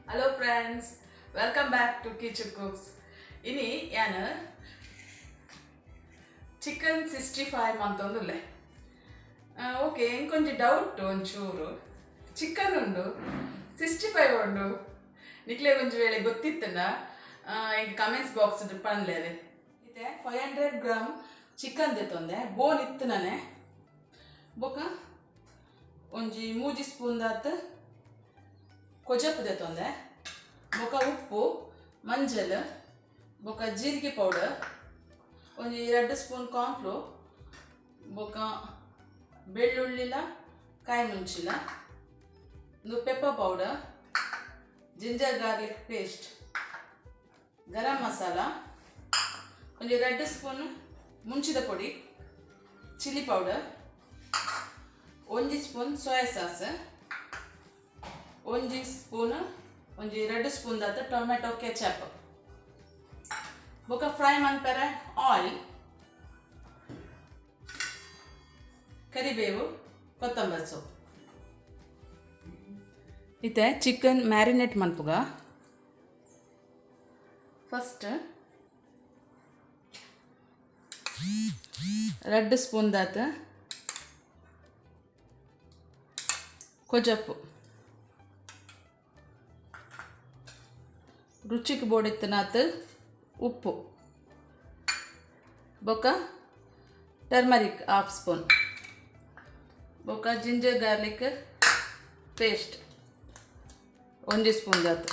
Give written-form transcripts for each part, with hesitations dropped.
Hello friends, welcome back to Kichucooks. Ini yana chicken 65 mantondule. Okay, inkonji doubt onchuru. Chicken undu 65 undu. Nikle konji vele gottittunna in comments box adu panlede. Ite 500 gram chicken detonde bone ittunane. Boka onji 3 spoon datu ಕೊಜಪ್ಪು ದೇತೊಂದೆ ಬೊಕ ಉಪ್ಪು ಮಂಜಲ್ ಬೊಕ ಜೀರಿಗೆ powder ಒಂಜಿ 2 spoon cornflour ಬೊಕ ಬೆಳ್ಳುಳ್ಳಿಲ ಕಾಯಿ ಮುಂಚಿಲ ಒಂದು pepper powder ginger garlic paste garam masala ಒಂಜಿ 2 ಸ್ಪೂನ್ ಮುಂಚಿದ ಪೊಡಿ chilli powder 1 spoon soya sauce 1 spoon 2 spoon ದಾತ ಟೊಮೆಟೊ ಕೆಚಪ್ ಬೊಕ ಫ್ರೈ ಮನ್ಪರೆ ಆಯಿಲ್ ಕರಿಬೇವು ಕೊತ್ತಂಬರಿ ಸೊಪ್ಪು ಇತ್ತೆ ಚಿಕನ್ ಮ್ಯಾರಿನೇಟ್ ಮನ್ಪುಗ ಫಸ್ಟ್ 2 ಸ್ಪೂನ್ ದಾತ ಕೊಜಪ್ಪು ರುಚಿಗೆ ಬೋಡಿತ್ತನಾಥ ಉಪ್ಪು ಬೊಕ ಟರ್ಮರಿಕ್ 1/2 ಸ್ಪೂನ್ ಬೊಕ ಜಿಂಜರ್ ಗಾರ್ಲಿಕ್ ಪೇಸ್ಟ್ 1 ಸ್ಪೂನ್ ದಾತ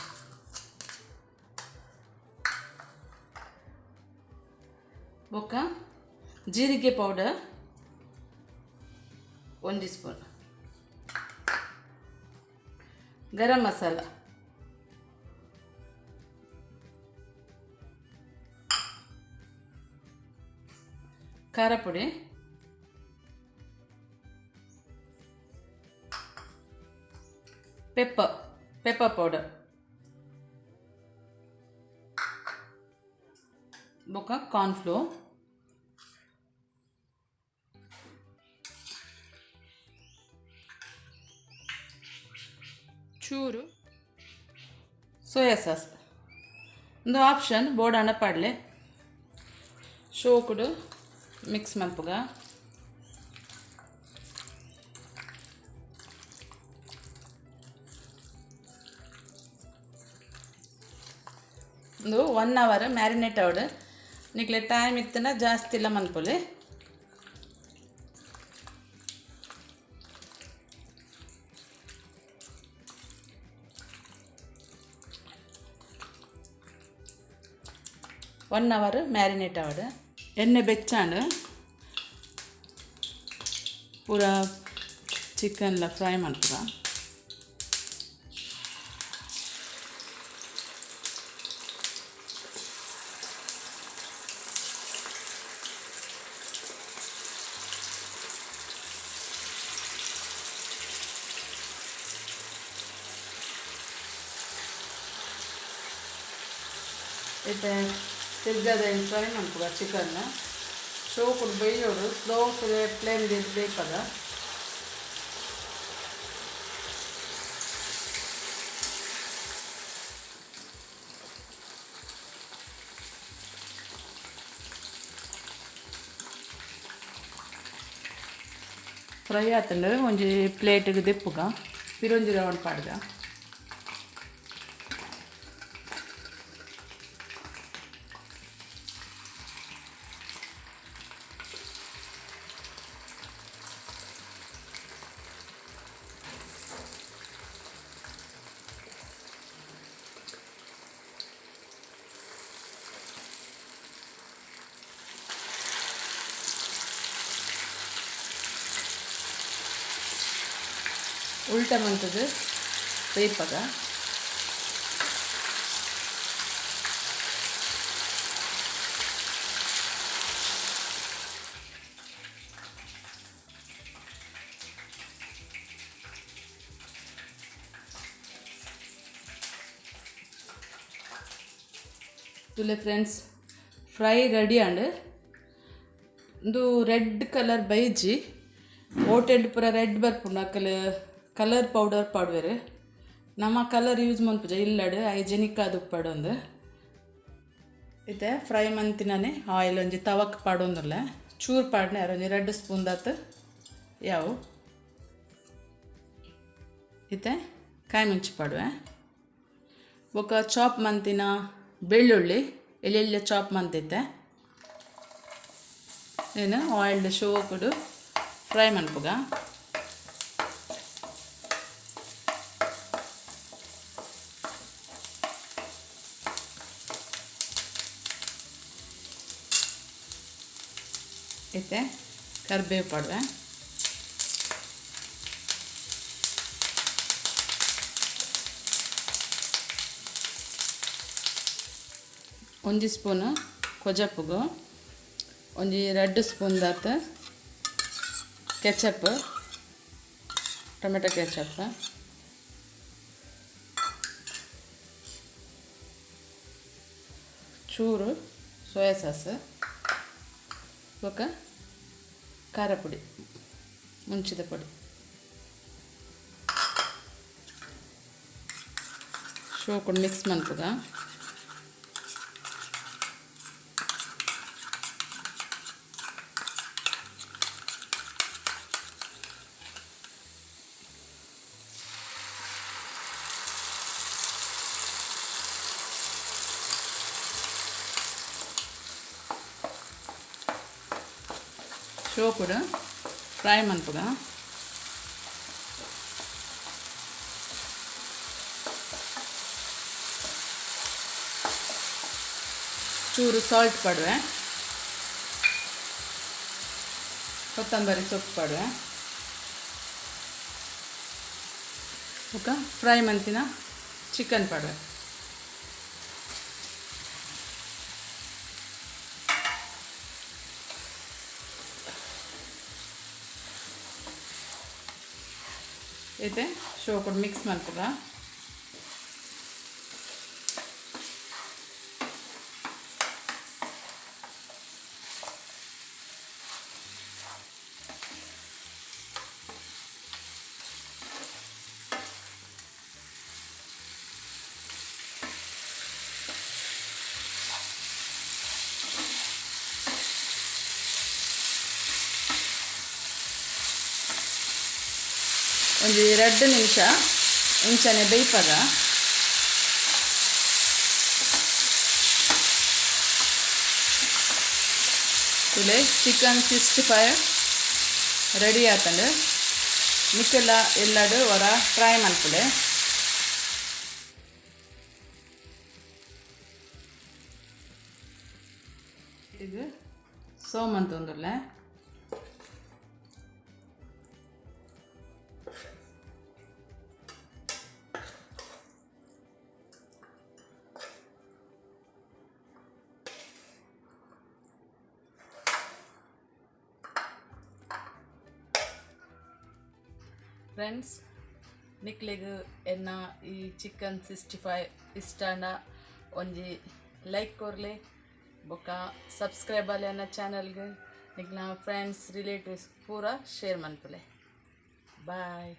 ಬೊಕ ಜೀರಿಗೆ ಪೌಡರ್ 1 ಸ್ಪೂನ್ ಗರಂ ಮಸಾಲ ಖಾರ ಪುಡಿ ಪೆಪ್ಪರ್ ಪೌಡರ್ ಬೊಕ ಕಾರ್ನ್ಫ್ಲೋರ್ ಚೂರು ಸೋಯಾ ಸಾಸ್ ಒಂದು ಆಪ್ಷನ್ ಬೋರ್ಡ್ ಹಣ ಪಾಡಲೆ ಶೋಕುಡು ಮಿಕ್ಸ್ ಮಲ್ಪುಗ ಒಂದು 1 ಅವರ್ ಮ್ಯಾರಿನೇಟ್ ಅವಡು ನಿಕ್ಲೆ ಟೈಮ್ ಇತ್ತನ ಜಾಸ್ತಿ ಇಲ್ಲ ಮನ್ಪುಲೆ ಒನ್ ಅವರ್ ಮ್ಯಾರಿನೇಟ್ ಅವಡು ಎಣ್ಣೆ ಬೆಚ್ಚಾಂಡು ಪೂರ ಚಿಕನ್ಲ ಫ್ರೈ ಮಾಡ್ತೀರ ಇದು ತಿರ್ಗದ ಫ್ರೈ ಮಾಡ್ತೀರ ಚಿಕನ್ನ ಶೋ ಕೊಡು ಬೇಯೋಡು ಸ್ಲೋ ಫ್ಲೇಮ್ ಬೇಕದ ಫ್ರೈ ಆತಂಡು ಒಂಜಿ ಪ್ಲೇಟಿಗೆ ದಿಪ್ಪುಗ ಪಿರೊಂಜಿ ರೌಂಡ್ ಪಾಡ್ಗ ಉಲ್ಟ ಮಂತದ್ದು ಬೇಯ್ಪಗ ತುಲೆ ಫ್ರೆಂಡ್ಸ್ ಫ್ರೈ ರೆಡಿ ಅಂಡ್ ಒಂದು ರೆಡ್ ಕಲರ್ ಬೈಜಿ ಹೋಟೆಲ್ ಪೂರ ರೆಡ್ ಬರ್ಪುಂಡು ಅಕ್ಕಲು ಕಲರ್ ಪೌಡರ್ ಪಾಡ್ವೆರ್ ನಮ್ಮ ಕಲರ್ ಯೂಸ್ ಮಾಡ್ಪುಜ ಇಲ್ಲಡು ಹೈಜೆನಿಕ್ ಅದು ಪಡೊಂದು ಇತ್ತೆ ಫ್ರೈ ಮಂತಿನೇ ಆಯಿಲ್ ಒಂಜಿ ತವಕ್ ಪಾಡೊಂದುಲ್ಲ ಚೂರು ಪಾಡ್ನೆ ಒಂಜಿ 2 ಸ್ಪೂನ್ ದಾತು ಯಾವು ಇತ್ತೆ ಕಾಯಿ ಮುಂಚಿ ಪಾಡುವೆ ಬೊಕ ಚಾಪ್ ಮಂತಿನ ಬೆಳ್ಳುಳ್ಳಿ ಎಲೆಲ್ಲೆ ಚಾಪ್ ಮಂತೈತೆ ಏನು ಆಯಿಲ್ಡ್ ಶೋ ಕೊಡು ಫ್ರೈ ಮನ್ಪುಗ ಇತ್ತೆ ಕರಿಬೇವು ಪಾಡುವೆ ಒಂಜಿ ಸ್ಪೂನು ಕೊಜಪ್ಪುಗು ಒಂಜಿ 2 ಸ್ಪೂನ್ ದಾತು ಕೆಚಪ್ ಟೊಮೆಟೊ ಕೆಚಪ್ ಚೂರು ಸೋಯಾ ಸಾಸ್ ಬೊಕ ಖಾರ ಪುಡಿ ಮುಂಚಿದ ಪುಡಿ ಶೋಕೊಂಡು ಮಿಕ್ಸ್ ಮನ್ಪುಗ ಶೋ ಕೂಡ ಫ್ರೈ ಮನ್ಪುಗ ಚೂರು ಸಾಲ್ಟ್ ಪಡುವೆ ಕೊತ್ತಂಬರಿ ಸೊಪ್ಪು ಪಡುವೆ ಬೊಕ ಫ್ರೈ ಮಂತಿನ ಚಿಕನ್ ಪಡುವೆ ಇದೆ ಶೋ ಕೊಟ್ಟು ಮಿಕ್ಸ್ ಮಾಡ್ಕೊಳ ಒಂದು 2 ನಿಮಿಷ ಇಂಚನೆ ಬೇಯ್ಪದ ತುಲೆ ಚಿಕನ್ 65 ರೆಡಿ ಆತಂಡು ಮಿಕ್ಕೆಲ್ಲ ಎಲ್ಲಡು ಹೊರ ಫ್ರೈ ಮನ್ಪುಲೆ ಇದು ಸೋಮಂತೊಂದುಲ್ಲ ಫ್ರೆಂಡ್ಸ್ ನಿಕ್ಲೆಗ್ ಎನ್ನ ಈ ಚಿಕನ್ 65 ಇಷ್ಟಾಂಡ ಒಂಜಿ ಲೈಕ್ ಕೊರ್ಲೆ ಬೊಕ ಸಬ್ಸ್ಕ್ರೈಬ್ ಆಲೆ ನನ್ನ ಚಾನಲ್ಗೆ ನಿಕ್ಲ ಫ್ರೆಂಡ್ಸ್ ರಿಲೇಟಿವ್ಸ್ ಪೂರ ಶೇರ್ ಮನ್ಪುಲೆ ಬಾಯ್.